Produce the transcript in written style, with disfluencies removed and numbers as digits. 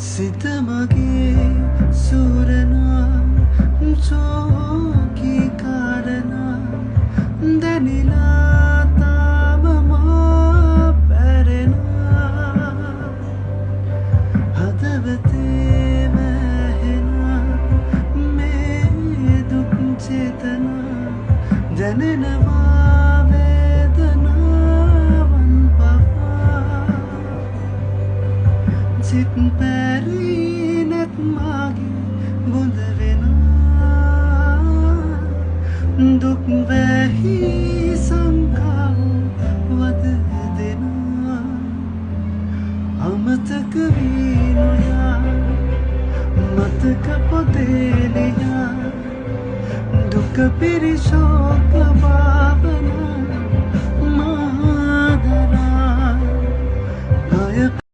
සිතමගේ සූරනා චෝකී කාරණා දැනිලා තාම මා පැරෙනා හදවතේ වැහෙනා මේ දුක් චේතනා දැනෙනවා වේදනාවන් පවා සිත් පැරී නැත් මාගේ බොඳ වෙනා දුක් වැහි සංකාව වද දෙනා අමතක වී නොයා මතක පොතේ ලියා දුක පිරි ශෝක භාවනා